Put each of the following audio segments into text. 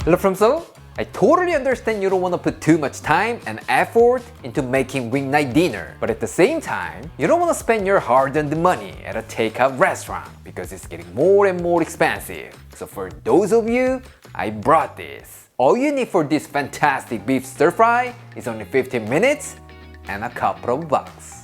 Hello from Seoul. I totally understand you don't want to put too much time and effort into making weeknight dinner, but at the same time, you don't want to spend your hard-earned money at a takeout restaurant because it's getting more and more expensive. So for those of you, I brought this. All you need for this fantastic beef stir fry is only 15 minutes and a couple of bucks.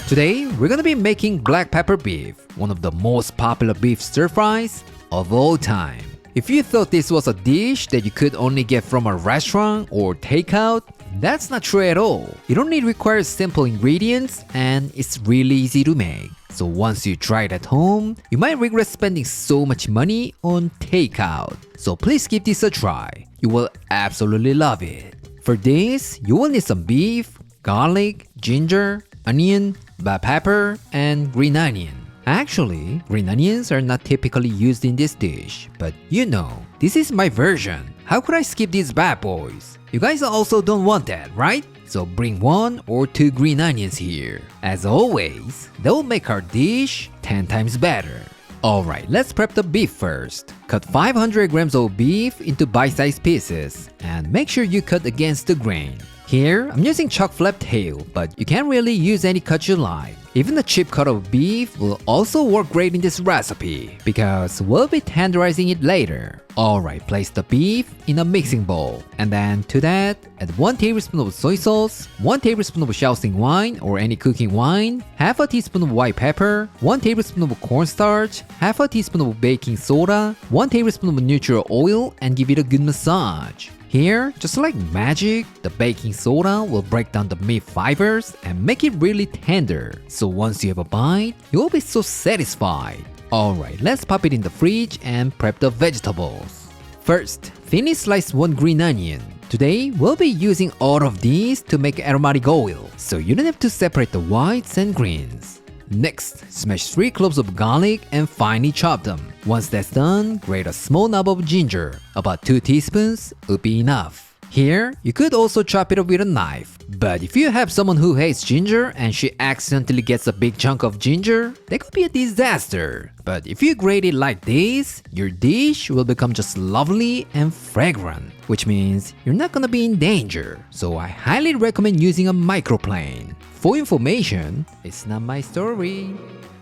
Today, we're gonna be making black pepper beef, one of the most popular beef stir fries of all time. If you thought this was a dish that you could only get from a restaurant or takeout, that's not true at all. It only requires simple ingredients and it's really easy to make. So once you try it at home, you might regret spending so much money on takeout. So please give this a try. You will absolutely love it. For this, you will need some beef, garlic, ginger, onion, black pepper, and green onion. Actually, green onions are not typically used in this dish, but you know, this is my version. How could I skip these bad boys? You guys also don't want that, right? So bring 1 or 2 green onions here. As always, that will make our dish 10 times better. Alright, let's prep the beef first. Cut 500 grams of beef into bite-sized pieces and make sure you cut against the grain. Here, I'm using chuck flap tail, but you can't really use any cut you like. Even a cheap cut of beef will also work great in this recipe because we'll be tenderizing it later. Alright, place the beef in a mixing bowl. And then to that, add 1 tablespoon of soy sauce, 1 tablespoon of Shaoxing wine or any cooking wine, half a teaspoon of white pepper, 1 tablespoon of cornstarch, half a teaspoon of baking soda, 1 tablespoon of neutral oil, and give it a good massage. Here, just like magic, the baking soda will break down the meat fibers and make it really tender. So once you have a bite, you'll be so satisfied. Alright, let's pop it in the fridge and prep the vegetables. First, thinly slice 1 green onion. Today, we'll be using all of these to make aromatic oil, so you don't have to separate the whites and greens. Next, smash 3 cloves of garlic and finely chop them. Once that's done, grate a small knob of ginger. About 2 teaspoons would be enough. Here, you could also chop it up with a knife. But if you have someone who hates ginger and she accidentally gets a big chunk of ginger, that could be a disaster. But if you grate it like this, your dish will become just lovely and fragrant, which means you're not gonna be in danger. So I highly recommend using a microplane. For information, it's not my story.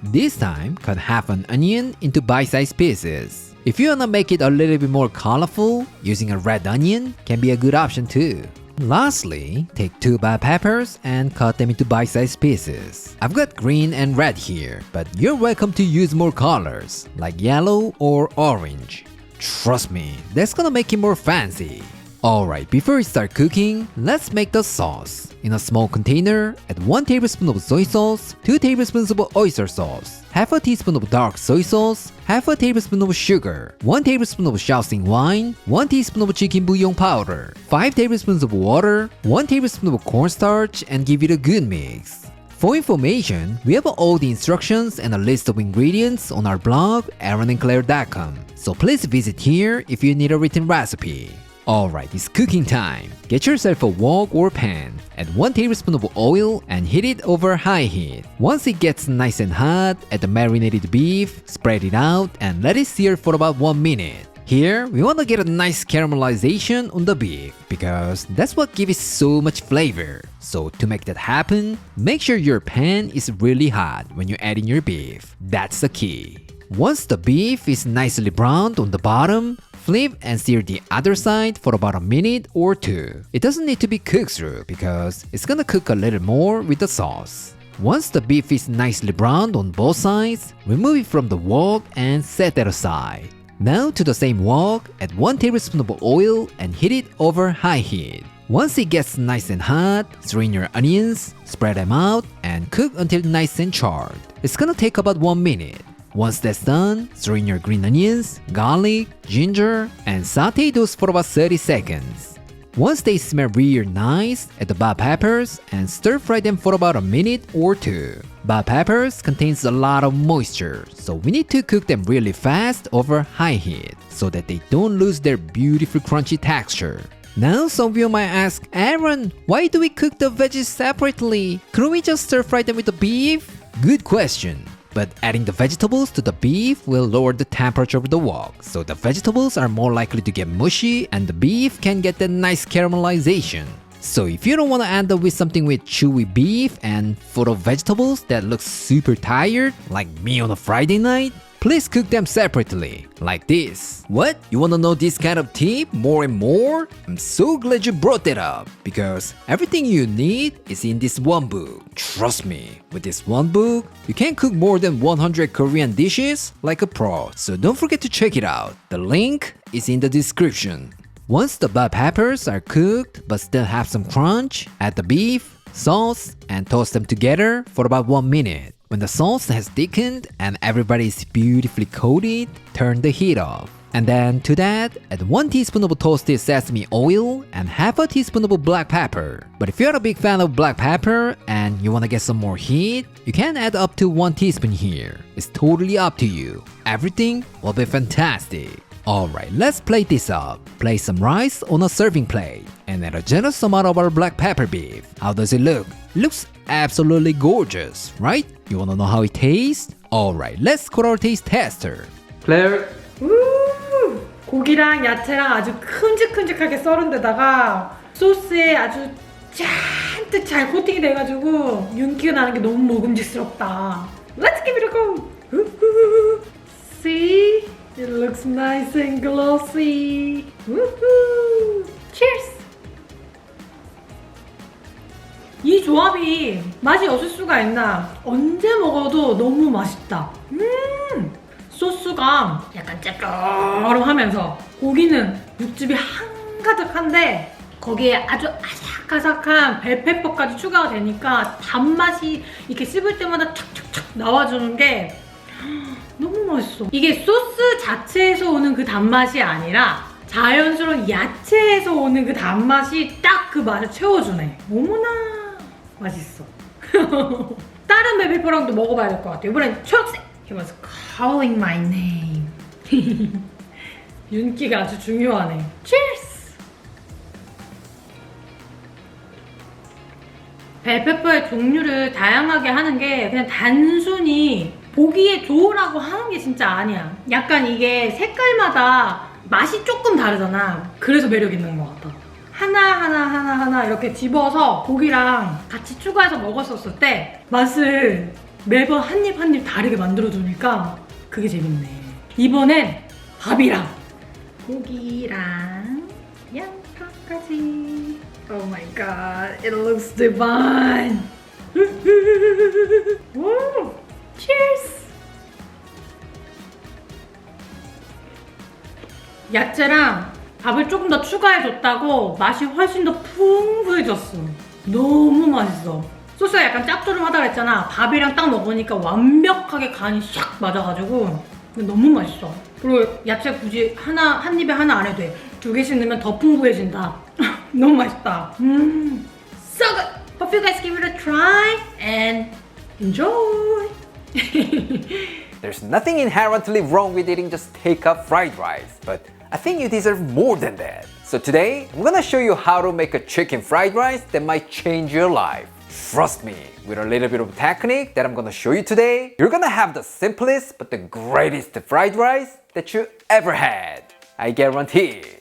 This time, cut half an onion into bite-sized pieces. If you wanna make it a little bit more colorful, using a red onion can be a good option too. Lastly, take 2 bell peppers and cut them into bite-sized pieces. I've got green and red here, but you're welcome to use more colors, like yellow or orange. Trust me, that's gonna make it more fancy. Alright, before we start cooking, let's make the sauce. In a small container, add 1 tablespoon of soy sauce, 2 tablespoons of oyster sauce, half a teaspoon of dark soy sauce, half a tablespoon of sugar, 1 tablespoon of Shaoxing wine, 1 teaspoon of chicken bouillon powder, 5 tablespoons of water, 1 tablespoon of cornstarch, and give it a good mix. For information, we have all the instructions and a list of ingredients on our blog, aaronandclaire.com. So please visit here if you need a written recipe. Alright, it's cooking time. Get yourself a wok or pan. Add 1 tablespoon of oil and heat it over high heat. Once it gets nice and hot, add the marinated beef, spread it out, and let it sear for about 1 minute. Here, we want to get a nice caramelization on the beef because that's what gives it so much flavor. So to make that happen, make sure your pan is really hot when you add in your beef. That's the key. Once the beef is nicely browned on the bottom, flip and sear the other side for about a minute or 2. It doesn't need to be cooked through because it's gonna cook a little more with the sauce. Once the beef is nicely browned on both sides, remove it from the wok and set that aside. Now to the same wok, add 1 tablespoon of oil and heat it over high heat. Once it gets nice and hot, throw in your onions, spread them out, and cook until nice and charred. It's gonna take about 1 minute. Once that's done, throw in your green onions, garlic, ginger, and saute those for about 30 seconds. Once they smell real nice, add the bell peppers and stir fry them for about a minute or two. Bell peppers contains a lot of moisture, so we need to cook them really fast over high heat so that they don't lose their beautiful crunchy texture. Now some of you might ask, Aaron, why do we cook the veggies separately? Couldn't we just stir fry them with the beef? Good question. But adding the vegetables to the beef will lower the temperature of the wok, so the vegetables are more likely to get mushy and the beef can get that nice caramelization. So if you don't want to end up with something with chewy beef and full of vegetables that looks super tired, like me on a Friday night, please cook them separately, like this. What? You wanna know this kind of tip more and more? I'm so glad you brought that up, because everything you need is in this one book. Trust me, with this one book, you can cook more than 100 Korean dishes like a pro, so don't forget to check it out. The link is in the description. Once the bell peppers are cooked but still have some crunch, add the beef, sauce, and toast them together for about 1 minute. When the sauce has thickened and everybody is beautifully coated, turn the heat off. And then to that, add 1 teaspoon of toasted sesame oil and half a teaspoon of black pepper. But if you're a big fan of black pepper and you want to get some more heat, you can add up to 1 teaspoon here. It's totally up to you. Everything will be fantastic. Alright, let's plate this up. Place some rice on a serving plate and add a generous amount of our black pepper beef. How does it look? Looks absolutely gorgeous, right? You wanna know how it tastes? Alright, let's call our taste tester. Claire. 고기랑 야채랑 아주 큼직큼직하게 썰은 데다가 소스에 아주 잔뜩 잘 코팅이 돼가지고 윤기가 나는 게 너무 먹음직스럽다. Let's give it a go! See? It looks nice and glossy. Woohoo! Cheers! 이 조합이 맛이 없을 수가 있나? 언제 먹어도 너무 맛있다. 소스가 약간 짭조름하면서 고기는 육즙이 한가득한데 거기에 아주 아삭아삭한 벨페퍼까지 추가가 되니까 단맛이 이렇게 씹을 때마다 착착착 나와주는 게 너무 맛있어. 이게 소스 자체에서 오는 그 단맛이 아니라 자연스러운 야채에서 오는 그 단맛이 딱 그 맛을 채워주네. 어머나 맛있어. 다른 베비퍼랑도 먹어봐야 될 것 같아. 이번엔 초록색. He was calling my name. 윤기가 아주 중요하네. Cheers! 벨페퍼의 종류를 다양하게 하는 게 그냥 단순히 보기에 좋으라고 하는 게 진짜 아니야. 약간 이게 색깔마다 맛이 조금 다르잖아. 그래서 매력 있는 것 같아. 하나 이렇게 집어서 고기랑 같이 추가해서 먹었었을 때 맛을 매번 한 입 한 입 다르게 만들어주니까 그게 재밌네. 이번엔 밥이랑 고기랑 양파까지. Oh my god, it looks divine. Cheers! 야채랑 밥을 조금 더 추가해줬다고 맛이 훨씬 더 풍부해졌어. 너무 맛있어. 소스가 약간 짭조름하다 그랬잖아. 밥이랑 딱 먹으니까 완벽하게 간이 샥 맞아가지고 너무 맛있어. 그리고 야채 굳이 한 입에 하나 안 해도 돼. 2개씩 넣으면 더 풍부해진다. 너무 맛있다. So good! Hope you guys give it a try and enjoy! There's nothing inherently wrong with eating just takeout fried rice, but I think you deserve more than that. So today, I'm gonna show you how to make a chicken fried rice that might change your life. Trust me, with a little bit of technique that I'm gonna show you today, you're gonna have the simplest but the greatest fried rice that you ever had. I guarantee it.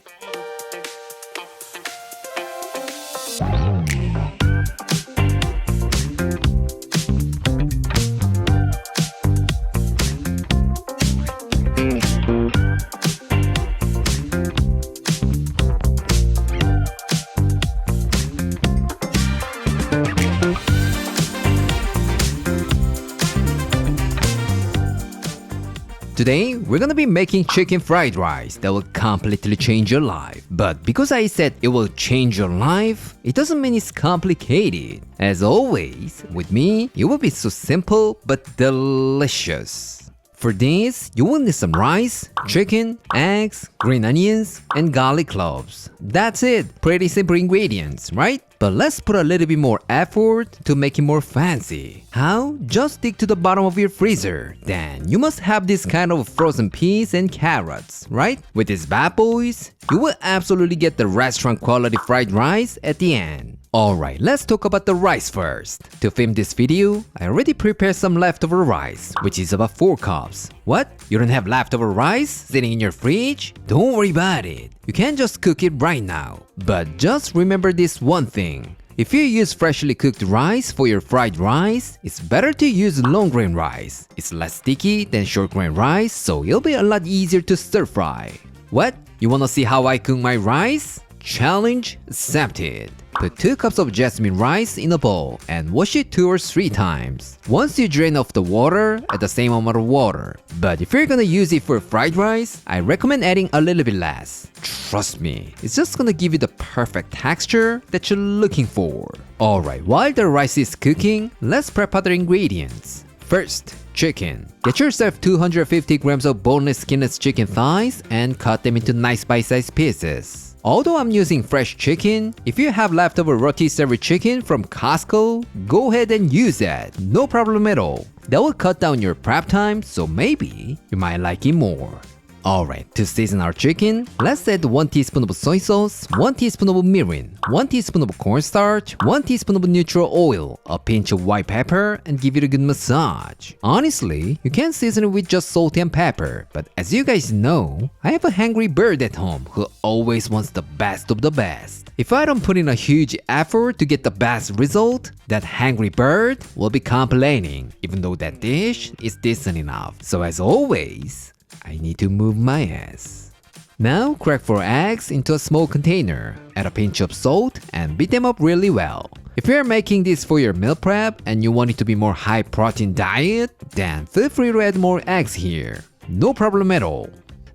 Today, we're gonna be making chicken fried rice that will completely change your life. But because I said it will change your life, it doesn't mean it's complicated. As always, with me, it will be so simple but delicious. For this, you will need some rice, chicken, eggs, green onions, and garlic cloves. That's it. Pretty simple ingredients, right? But let's put a little bit more effort to make it more fancy. How? Just dig to the bottom of your freezer. Then you must have this kind of frozen peas and carrots, right? With these bad boys, you will absolutely get the restaurant quality fried rice at the end. Alright, let's talk about the rice first. To film this video, I already prepared some leftover rice, which is about 4 cups. What? You don't have leftover rice sitting in your fridge? Don't worry about it. You can just cook it right now. But just remember this one thing. If you use freshly cooked rice for your fried rice, it's better to use long grain rice. It's less sticky than short grain rice, so it'll be a lot easier to stir fry. What? You wanna see how I cook my rice? Challenge accepted. Put 2 cups of jasmine rice in a bowl and wash it 2 or 3 times. Once you drain off the water, add the same amount of water. But if you're gonna use it for fried rice, I recommend adding a little bit less. Trust me, it's just gonna give you the perfect texture that you're looking for. Alright, while the rice is cooking, let's prep other ingredients. First, chicken. Get yourself 250 grams of boneless skinless chicken thighs and cut them into nice bite-sized pieces. Although I'm using fresh chicken, if you have leftover rotisserie chicken from Costco, go ahead and use that. No problem at all. That will cut down your prep time, so maybe you might like it more. Alright, to season our chicken, let's add 1 teaspoon of soy sauce, 1 teaspoon of mirin, 1 teaspoon of cornstarch, 1 teaspoon of neutral oil, a pinch of white pepper, and give it a good massage. Honestly, you can season it with just salt and pepper, but as you guys know, I have a hungry bird at home who always wants the best of the best. If I don't put in a huge effort to get the best result, that hungry bird will be complaining, even though that dish is decent enough. So as always, I need to move my ass. Now crack 4 eggs into a small container, add a pinch of salt, and beat them up really well. If you're making this for your meal prep and you want it to be more high protein diet, then feel free to add more eggs here. No problem at all.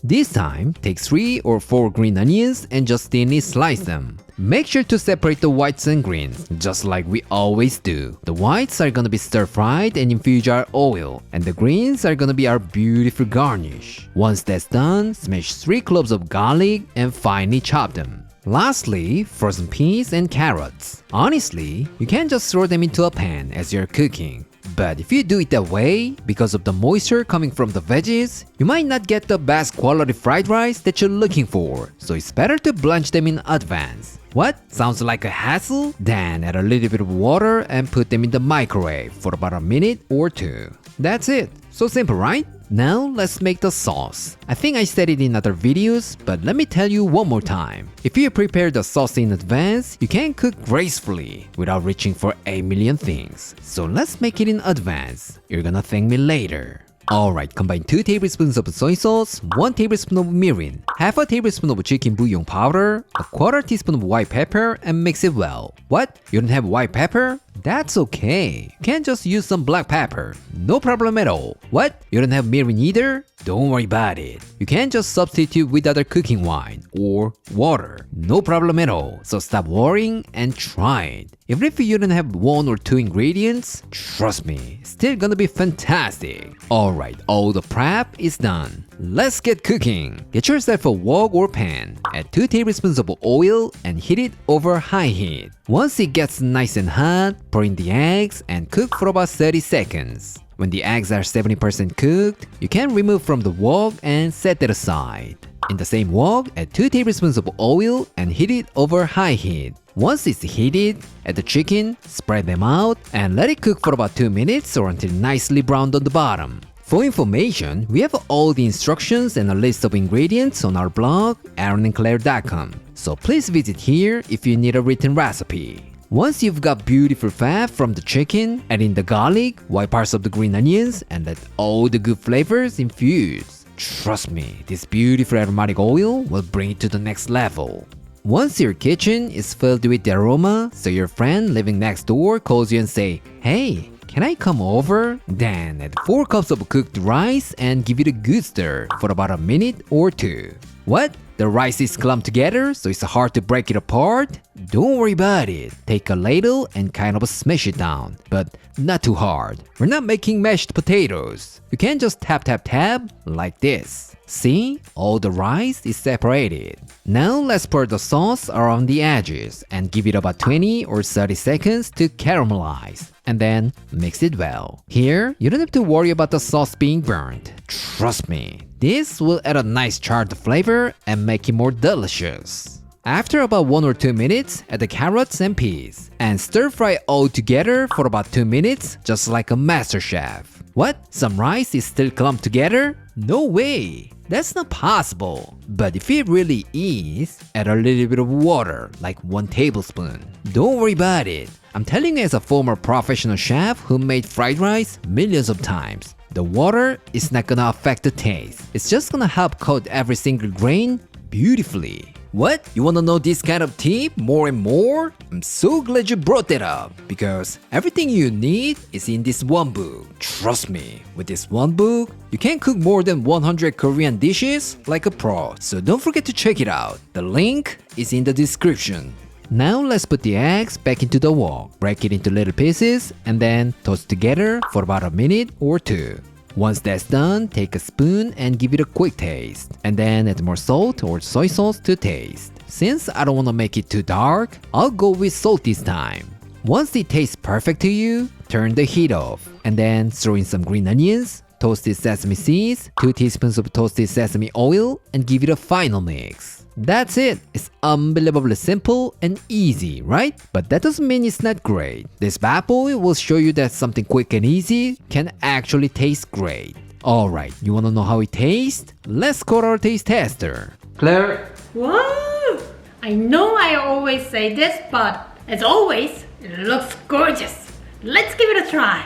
This time, take 3 or 4 green onions and just thinly slice them. Make sure to separate the whites and greens, just like we always do. The whites are gonna be stir-fried and infuse our oil, and the greens are gonna be our beautiful garnish. Once that's done, smash 3 cloves of garlic and finely chop them. Lastly, frozen peas and carrots. Honestly, you can just throw them into a pan as you're cooking. But if you do it that way, because of the moisture coming from the veggies, you might not get the best quality fried rice that you're looking for, so it's better to blanch them in advance. What? Sounds like a hassle? Then add a little bit of water and put them in the microwave for about a minute or 2. That's it. So simple, right? Now let's make the sauce. I think I said it in other videos, but let me tell you one more time. If you prepare the sauce in advance, you can cook gracefully without reaching for a million things. So let's make it in advance. You're gonna thank me later. Alright, combine 2 tablespoons of soy sauce, 1 tablespoon of mirin, half a tablespoon of chicken bouillon powder, a quarter teaspoon of white pepper, and mix it well. What? You don't have white pepper? That's okay. You can just use some black pepper. No problem at all. What? You don't have mirin either? Don't worry about it. You can just substitute with other cooking wine or water. No problem at all. So stop worrying and try it. Even if you don't have 1 or 2 ingredients, trust me, it's still gonna be fantastic. Alright, all the prep is done. Let's get cooking. Get yourself a wok or pan. Add 2 tablespoons of oil and heat it over high heat. Once it gets nice and hot, pour in the eggs and cook for about 30 seconds. When the eggs are 70% cooked, you can remove from the wok and set it aside. In the same wok, add 2 tablespoons of oil and heat it over high heat. Once it's heated, add the chicken, spread them out, and let it cook for about 2 minutes or until nicely browned on the bottom. For information, we have all the instructions and a list of ingredients on our blog, aaronandclaire.com. So please visit here if you need a written recipe. Once you've got beautiful fat from the chicken, add in the garlic, white parts of the green onions, and let all the good flavors infuse. Trust me, this beautiful aromatic oil will bring it to the next level. Once your kitchen is filled with the aroma, so your friend living next door calls you and say, "Hey, can I come over?" Then add 4 cups of cooked rice and give it a good stir for about a minute or 2. What? the rice is clumped together so it's hard to break it apart? Don't worry about it. Take a ladle and kind of smash it down, but not too hard. We're not making mashed potatoes. You can just tap tap tap like this. See? All the rice is separated. Now let's pour the sauce around the edges and give it about 20 or 30 seconds to caramelize. And then mix it well. Here, you don't have to worry about the sauce being burnt. Trust me, this will add a nice charred flavor and make it more delicious. After about 1 or 2 minutes, add the carrots and peas and stir fry all together for about 2 minutes, just like a master chef. What? Some rice is still clumped together? No way! That's not possible. But if it really is, add a little bit of water, like 1 tablespoon. Don't worry about it. I'm telling you as a former professional chef who made fried rice millions of times. The water is not gonna affect the taste. It's just gonna help coat every single grain beautifully. What? You wanna know this kind of tip more and more? I'm so glad you brought that up because everything you need is in this one book. Trust me, with this one book, you can cook more than 100 Korean dishes like a pro. So don't forget to check it out. The link is in the description. Now let's put the eggs back into the wok, break it into little pieces, and then toast together for about a minute or 2. Once that's done, take a spoon and give it a quick taste. And then add more salt or soy sauce to taste. Since I don't want to make it too dark, I'll go with salt this time. Once it tastes perfect to you, turn the heat off. And then throw in some green onions, toasted sesame seeds, 2 teaspoons of toasted sesame oil, and give it a final mix. That's it. It's unbelievably simple and easy, right? But that doesn't mean it's not great. This bad boy will show you that something quick and easy can actually taste great. Alright, you wanna know how it tastes? Let's call our taste tester. Claire? Wow! I know I always say this, but as always, it looks gorgeous. Let's give it a try.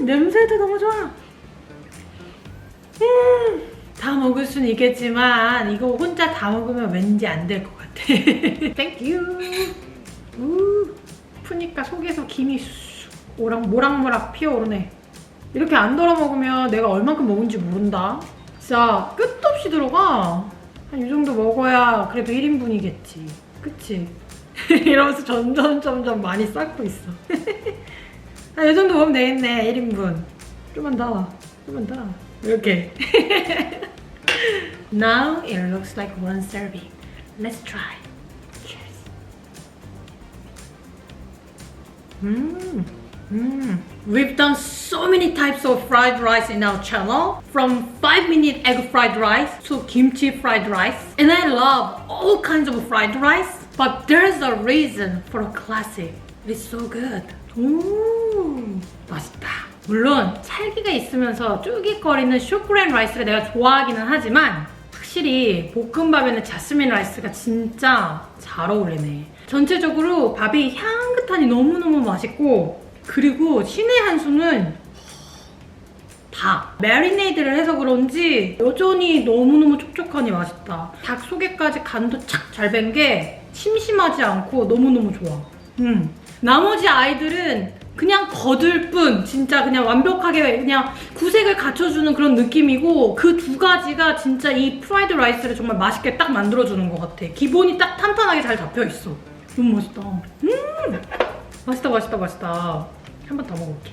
냄새도 너무 좋아. 다 먹을 수는 있겠지만 이거 혼자 다 먹으면 왠지 안 될 것 같아. Thank you. 푸니까 속에서 김이 모락모락 피어오르네. 이렇게 안 덜어 먹으면 내가 얼만큼 먹은지 모른다. 진짜 끝도 없이 들어가. 한 이 정도 먹어야 그래도 1인분이겠지. 그치? 이러면서 점점 많이 쌓고 있어. 한 이 정도 먹으면 되겠네. 1인분. 좀만 더. 이렇게. Now it looks like 1 serving. Let's try. Cheers. We've done so many types of fried rice in our channel, from 5-minute egg fried rice to kimchi fried rice. And I love all kinds of fried rice, but there's a reason for a classic. It's so good. 맛있다. 물론 찰기가 있으면서 쫄깃거리는 쇼그레인 라이스를 내가 좋아하기는 하지만 확실히 볶음밥에는 자스민 라이스가 진짜 잘 어울리네. 전체적으로 밥이 향긋하니 너무너무 맛있고, 그리고 신의 한 수는 다 매리네이드를 해서 그런지 여전히 너무너무 촉촉하니 맛있다. 닭 속에까지 간도 착 잘 밴 게 심심하지 않고 너무너무 좋아. 나머지 아이들은 그냥 거들 뿐, 진짜 그냥 완벽하게 그냥 구색을 갖춰주는 그런 느낌이고, 그 2가지가 진짜 이 프라이드 라이스를 정말 맛있게 딱 만들어주는 것 같아. 기본이 딱 탄탄하게 잘 잡혀있어. 너무 맛있다. 맛있다. 한 번 더 먹어볼게.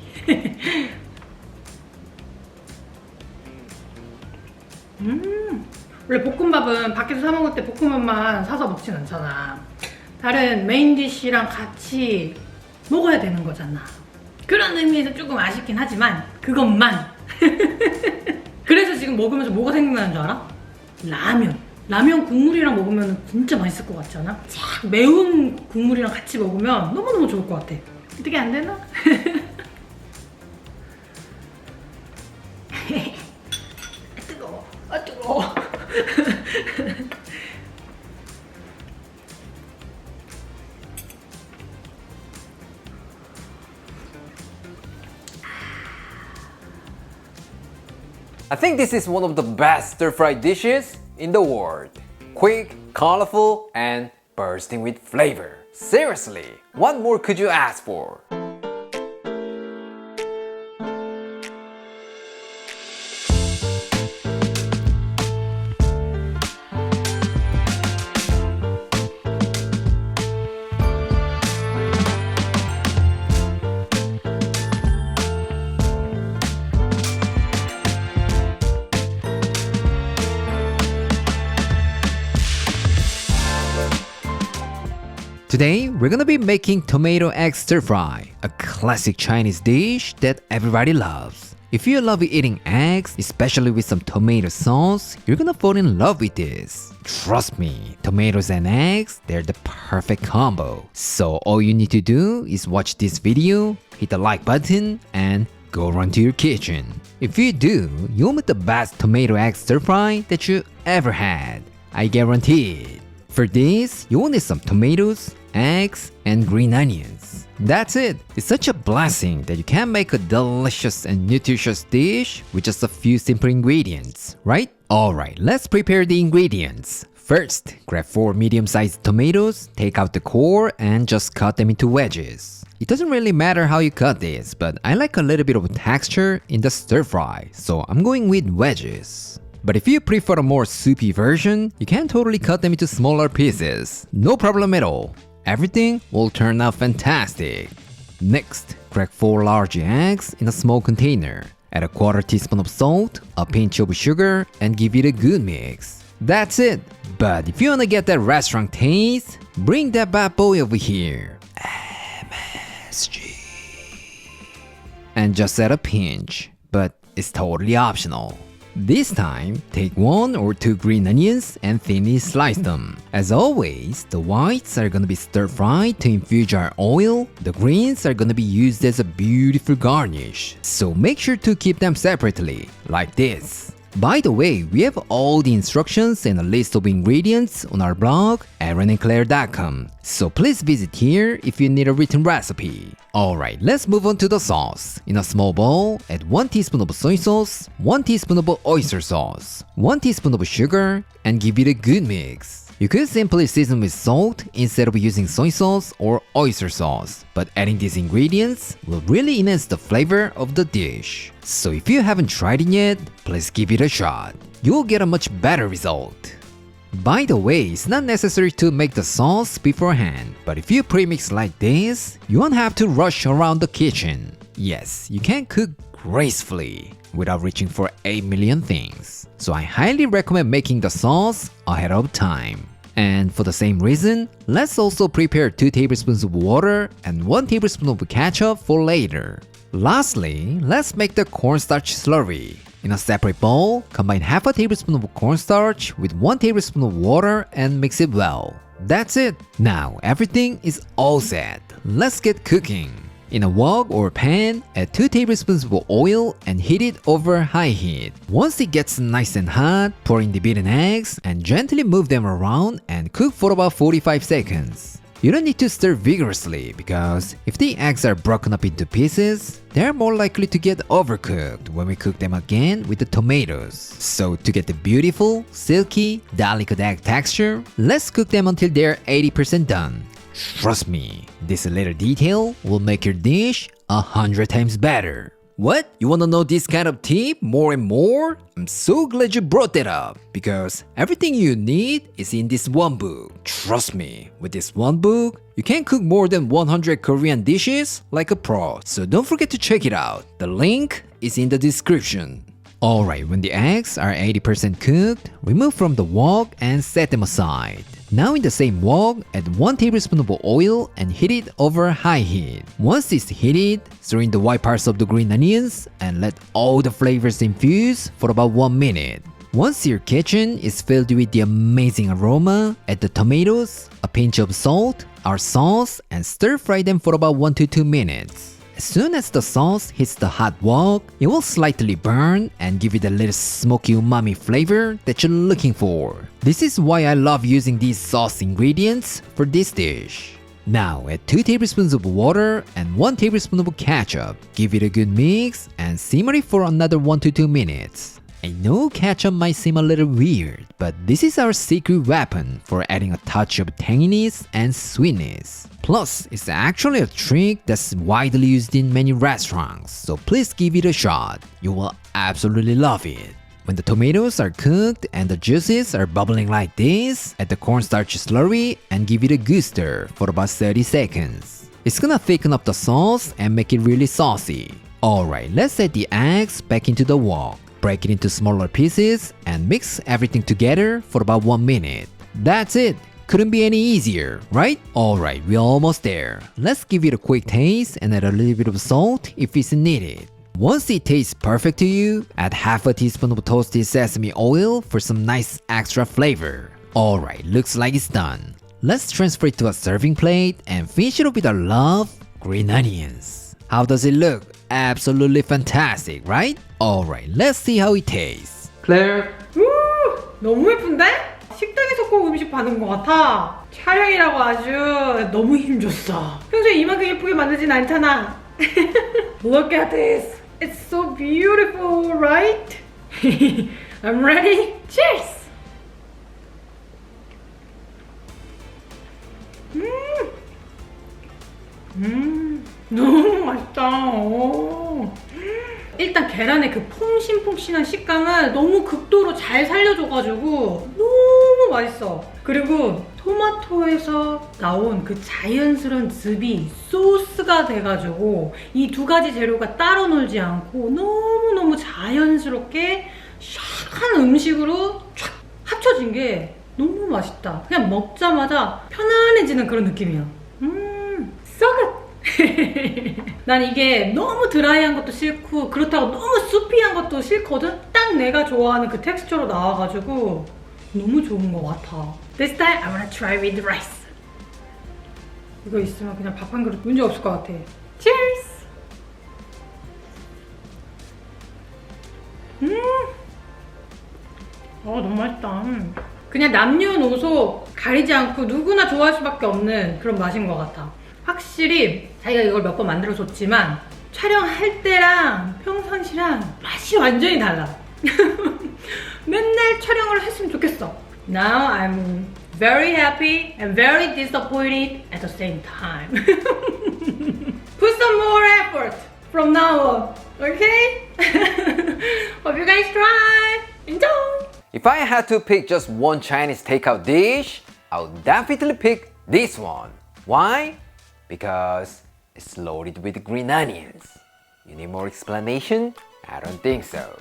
원래 볶음밥은 밖에서 사 먹을 때 볶음밥만 사서 먹진 않잖아. 다른 메인 디쉬랑 같이 먹어야 되는 거잖아. 그런 의미에서 조금 아쉽긴 하지만 그것만. 그래서 지금 먹으면서 뭐가 생각나는 줄 알아? 라면 국물이랑 먹으면 진짜 맛있을 것 같지 않아? 쫙 매운 국물이랑 같이 먹으면 너무너무 좋을 것 같아. 어떻게 안 되나? 뜨거워. I think this is one of the best stir-fried dishes in the world. Quick, colorful, and bursting with flavor. Seriously, what more could you ask for? Today, we're gonna be making tomato egg stir fry, a classic Chinese dish that everybody loves. If you love eating eggs, especially with some tomato sauce, you're gonna fall in love with this. Trust me, tomatoes and eggs, they're the perfect combo. So all you need to do is watch this video, hit the like button, and go run to your kitchen. If you do, you'll make the best tomato egg stir fry that you ever had. I guarantee it. For this, you will need some tomatoes, eggs, and green onions. That's it. It's such a blessing that you can make a delicious and nutritious dish with just a few simple ingredients, right? Alright, let's prepare the ingredients. First, grab 4 medium-sized tomatoes, take out the core, and just cut them into wedges. It doesn't really matter how you cut this, but I like a little bit of texture in the stir fry, so I'm going with wedges. But if you prefer a more soupy version, you can totally cut them into smaller pieces. No problem at all. Everything will turn out fantastic. Next, crack 4 large eggs in a small container. Add a quarter teaspoon of salt, a pinch of sugar, and give it a good mix. That's it. But if you wanna get that restaurant taste, bring that bad boy over here. MSG. And just add a pinch, but it's totally optional. This time, take 1 or 2 green onions and thinly slice them. As always, the whites are gonna be stir-fried to infuse our oil. The greens are gonna be used as a beautiful garnish. So make sure to keep them separately, like this. By the way, we have all the instructions and a list of ingredients on our blog, aaronandclaire.com. So please visit here if you need a written recipe. Alright, let's move on to the sauce. In a small bowl, add 1 teaspoon of soy sauce, 1 teaspoon of oyster sauce, 1 teaspoon of sugar, and give it a good mix. You could simply season with salt instead of using soy sauce or oyster sauce, but adding these ingredients will really enhance the flavor of the dish. So if you haven't tried it yet, please give it a shot. You'll get a much better result. By the way, it's not necessary to make the sauce beforehand, but if you premix like this, you won't have to rush around the kitchen. Yes, you can cook gracefully without reaching for 8 million things. So I highly recommend making the sauce ahead of time. And for the same reason, let's also prepare 2 tablespoons of water and 1 tablespoon of ketchup for later. Lastly, let's make the cornstarch slurry. In a separate bowl, combine half a tablespoon of cornstarch with 1 tablespoon of water and mix it well. That's it. Now everything is all set. Let's get cooking. In a wok or pan, add 2 tablespoons of oil and heat it over high heat. Once it gets nice and hot, pour in the beaten eggs and gently move them around and cook for about 45 seconds. You don't need to stir vigorously because if the eggs are broken up into pieces, they're more likely to get overcooked when we cook them again with the tomatoes. So to get the beautiful, silky, delicate egg texture, let's cook them until they're 80% done. Trust me, this little detail will make your dish 100 times better. What? You wanna know this kind of tip more and more? I'm so glad you brought that up because everything you need is in this one book. Trust me, with this one book, you can cook more than 100 Korean dishes like a pro. So don't forget to check it out. The link is in the description. Alright, when the eggs are 80% cooked, remove from the wok and set them aside. Now in the same wok, add 1 tablespoon of oil and heat it over high heat. Once it's heated, stir in the white parts of the green onions and let all the flavors infuse for about 1 minute. Once your kitchen is filled with the amazing aroma, add the tomatoes, a pinch of salt, our sauce, and stir fry them for about 1 to 2 minutes. As soon as the sauce hits the hot wok, it will slightly burn and give it a little smoky umami flavor that you're looking for. This is why I love using these sauce ingredients for this dish. Now add 2 tablespoons of water and 1 tablespoon of ketchup. Give it a good mix and simmer it for another 1 to 2 minutes. I know ketchup might seem a little weird, but this is our secret weapon for adding a touch of tanginess and sweetness. Plus, it's actually a trick that's widely used in many restaurants, so please give it a shot. You will absolutely love it. When the tomatoes are cooked and the juices are bubbling like this, add the cornstarch slurry and give it a good stir for about 30 seconds. It's gonna thicken up the sauce and make it really saucy. Alright, let's add the eggs back into the wok. Break it into smaller pieces and mix everything together for about 1 minute. That's it! Couldn't be any easier, right? Alright, we're almost there. Let's give it a quick taste and add a little bit of salt if it's needed. Once it tastes perfect to you, add half a teaspoon of toasted sesame oil for some nice extra flavor. Alright, looks like it's done. Let's transfer it to a serving plate and finish it up with our love, green onions. How does it look? Absolutely fantastic, right? Alright, let's see how it tastes. Claire. 너무 예쁜데? 식당에서 꼭 음식 받은 것 같아. 촬영이라고 아주 너무 힘줬어. 평소에 이만큼 예쁘게 만들진 않잖아. Look at this. It's so beautiful, right? I'm ready. Cheers! 너무 맛있다. 오. 일단 계란의 그 퐁신퐁신한 식감을 너무 극도로 잘 살려줘가지고 너무 맛있어. 그리고 토마토에서 나온 그 자연스러운 즙이 소스가 돼가지고 이 두 가지 재료가 따로 놀지 않고 너무너무 자연스럽게 샥한 음식으로 촥 합쳐진 게 너무 맛있다. 그냥 먹자마자 편안해지는 그런 느낌이야. so good. 난 이게 너무 드라이한 것도 싫고 그렇다고 너무 수피한 것도 싫거든? 딱 내가 좋아하는 그 텍스처로 나와가지고 너무 좋은 것 같아. This time I wanna try with rice. 이거 있으면 그냥 밥 한 그릇 문제 없을 것 같아. Cheers! 너무 맛있다. 그냥 남녀노소 가리지 않고 누구나 좋아할 수밖에 없는 그런 맛인 것 같아. 확실히 자기가 이걸 몇 번 만들어줬지만 촬영할 때랑 평상시랑 맛이 완전히 달라. 맨날 촬영을 했으면 좋겠어. Now I'm very happy and very disappointed at the same time. Put some more effort from now on, okay? Hope you guys try. Enjoy! If I had to pick just one Chinese takeout dish, I would definitely pick this one. Why? Because it's loaded with green onions. You need more explanation? I don't think so.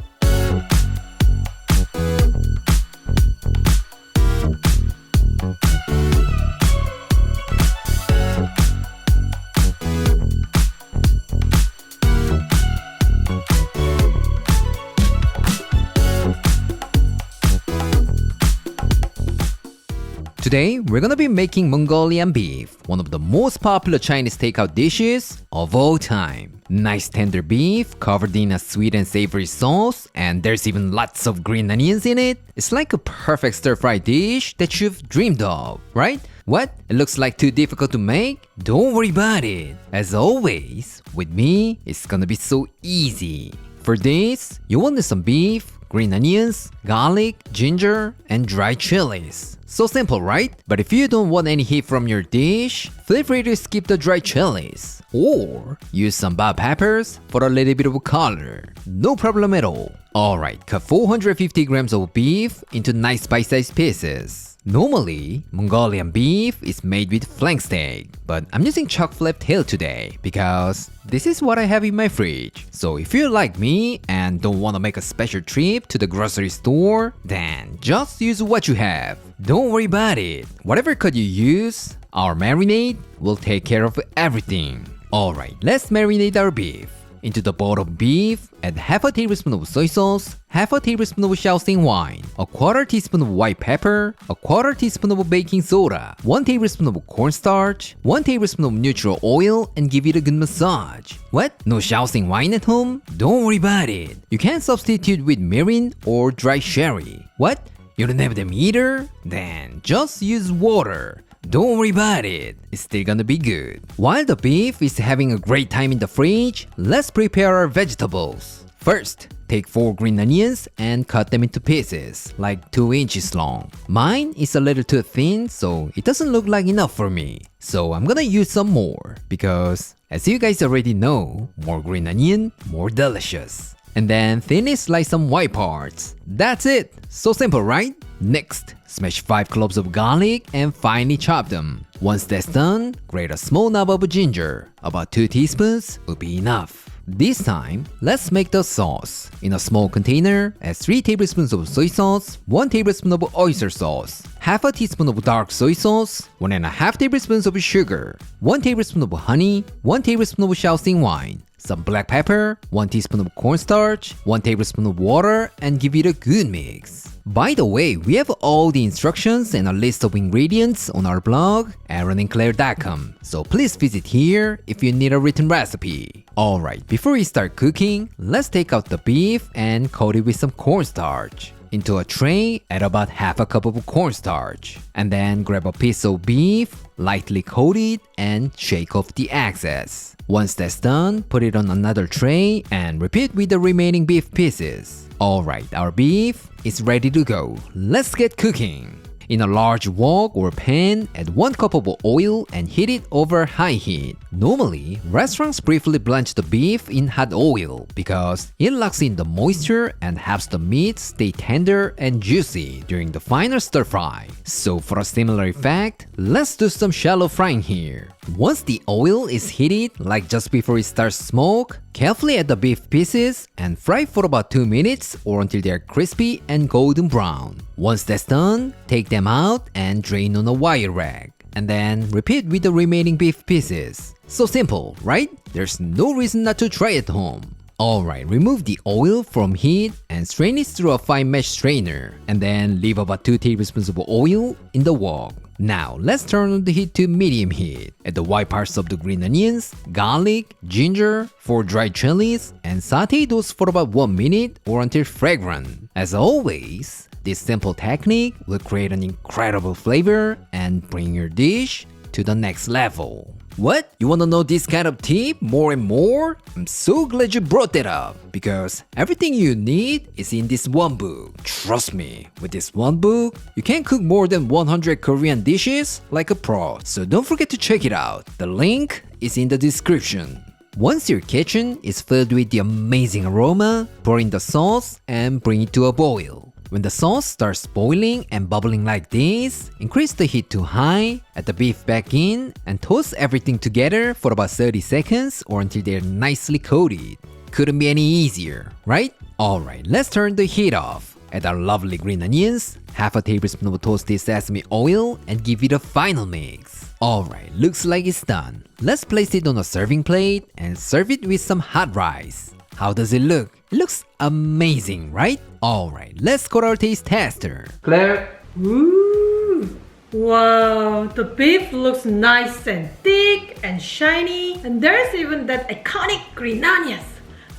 Today, we're gonna be making Mongolian beef, one of the most popular Chinese takeout dishes of all time. Nice tender beef covered in a sweet and savory sauce, and there's even lots of green onions in it. It's like a perfect stir-fry dish that you've dreamed of, right? What? It looks like too difficult to make? Don't worry about it. As always, with me, it's gonna be so easy. For this, you will need some beef, green onions, garlic, ginger, and dried chilies. So simple, right? But if you don't want any heat from your dish, feel free to skip the dried chilies. Or use some bell peppers for a little bit of color. No problem at all. Alright, cut 450 grams of beef into nice bite-sized pieces. Normally, Mongolian beef is made with flank steak, but I'm using chuck flap tail today because this is what I have in my fridge. So if you're like me and don't want to make a special trip to the grocery store, then just use what you have. Don't worry about it. Whatever cut you use, our marinade will take care of everything. Alright, let's marinate our beef. Into the bowl of beef, add half a tablespoon of soy sauce, half a tablespoon of Shaoxing wine, a quarter teaspoon of white pepper, a quarter teaspoon of baking soda, 1 tablespoon of cornstarch, 1 tablespoon of neutral oil, and give it a good massage. What? No Shaoxing wine at home? Don't worry about it. You can substitute with mirin or dry sherry. What? You don't have them either? Then just use water. Don't worry about it, it's still gonna be good. While the beef is having a great time in the fridge, let's prepare our vegetables. First, take 4 green onions and cut them into pieces, like 2 inches long. Mine is a little too thin, so it doesn't look like enough for me. So I'm gonna use some more, because as you guys already know, more green onion, more delicious. And then thinly slice some white parts. That's it! So simple, right? Next, smash 5 cloves of garlic and finely chop them. Once that's done, grate a small knob of ginger. About 2 teaspoons will be enough. This time, let's make the sauce. In a small container, add 3 tablespoons of soy sauce, 1 tablespoon of oyster sauce, half a teaspoon of dark soy sauce, 1.5 tablespoons of sugar, 1 tablespoon of honey, 1 tablespoon of Shaoxing wine, some black pepper, 1 teaspoon of cornstarch, 1 tablespoon of water, and give it a good mix. By the way, we have all the instructions and a list of ingredients on our blog, aaronandclaire.com, so please visit here if you need a written recipe. Alright, before we start cooking, let's take out the beef and coat it with some cornstarch. Into a tray, add about half a cup of cornstarch. And then grab a piece of beef, lightly coat it, and shake off the excess. Once that's done, put it on another tray and repeat with the remaining beef pieces. Alright, our beef is ready to go. Let's get cooking. In a large wok or pan, add 1 cup of oil and heat it over high heat. Normally, restaurants briefly blanch the beef in hot oil because it locks in the moisture and helps the meat stay tender and juicy during the final stir fry. So for a similar effect, let's do some shallow frying here. Once the oil is heated, like just before it starts to smoke, carefully add the beef pieces and fry for about 2 minutes or until they are crispy and golden brown. Once that's done, take them out and drain on a wire rag. And then repeat with the remaining beef pieces. So simple, right? There's no reason not to try at home. Alright, remove the oil from heat and strain it through a fine mesh strainer. And then leave about 2 tablespoons of oil in the wok. Now, let's turn on the heat to medium heat. Add the white parts of the green onions, garlic, ginger, 4 dried chilies, and saute those for about 1 minute or until fragrant. As always, this simple technique will create an incredible flavor and bring your dish to the next level. What? You wanna know this kind of tip more and more? I'm so glad you brought that up because everything you need is in this one book. Trust me, with this one book, you can cook more than 100 Korean dishes like a pro. So don't forget to check it out. The link is in the description. Once your kitchen is filled with the amazing aroma, pour in the sauce and bring it to a boil. When the sauce starts boiling and bubbling like this, increase the heat to high, add the beef back in, and toast everything together for about 30 seconds or until they're nicely coated. Couldn't be any easier, right? Alright, let's turn the heat off. Add our lovely green onions, half a tablespoon of toasted sesame oil, and give it a final mix. Alright, looks like it's done. Let's place it on a serving plate and serve it with some hot rice. How does it look? It looks amazing, right? Alright, let's go to our taste tester. Claire? Ooh, wow, the beef looks nice and thick and shiny. And there's even that iconic green onions.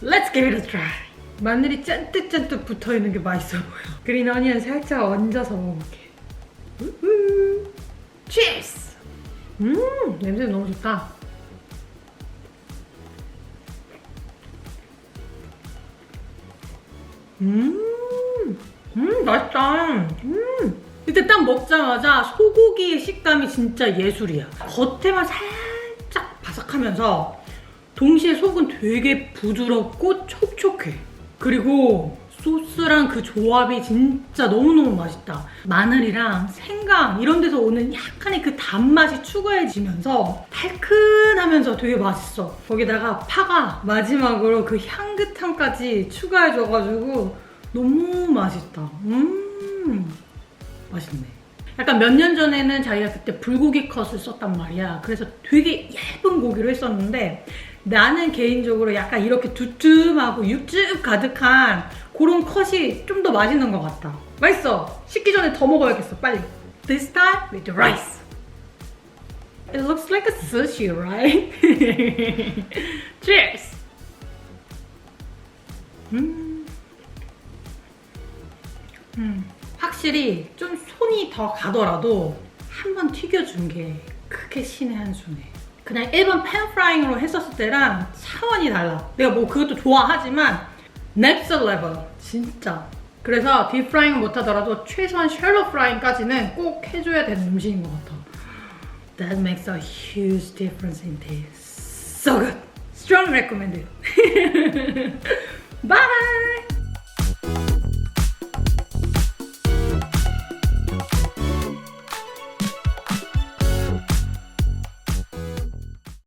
Let's give it a try. 마늘이 짠뜩짠뜩 붙어있는 게 맛있어 보여. 그린 어니언 살짝 얹어서 먹어볼게. Cheers! 냄새 너무 좋다. 맛있다. 이때 딱 먹자마자 소고기의 식감이 진짜 예술이야. 겉에만 살짝 바삭하면서 동시에 속은 되게 부드럽고 촉촉해. 그리고 소스랑 그 조합이 진짜 너무너무 맛있다. 마늘이랑 생강 이런 데서 오는 약간의 그 단맛이 추가해지면서 달큰하면서 되게 맛있어. 거기다가 파가 마지막으로 그 향긋함까지 추가해줘가지고 너무 맛있다. 맛있네. 약간 몇 년 전에는 자기가 그때 불고기 컷을 썼단 말이야. 그래서 되게 얇은 고기로 했었는데 나는 개인적으로 약간 이렇게 두툼하고 육즙 가득한 그런 컷이 좀 더 맛있는 것 같다. 맛있어. 식기 전에 더 먹어야겠어. 빨리. This time with the rice. It looks like a sushi, right? Cheers! 확실히 좀 손이 더 가더라도 한 번 튀겨준 게 그게 신의 한 수네. 그냥 일반 팬프라잉으로 했었을 때랑 차원이 달라. 내가 뭐 그것도 좋아하지만 next level 진짜. 그래서 딥프라잉은 못하더라도 최소한 샬롯 프라잉까지는 꼭 해줘야 되는 음식인 것 같아. That makes a huge difference in taste. So good. Strong recommended. Bye!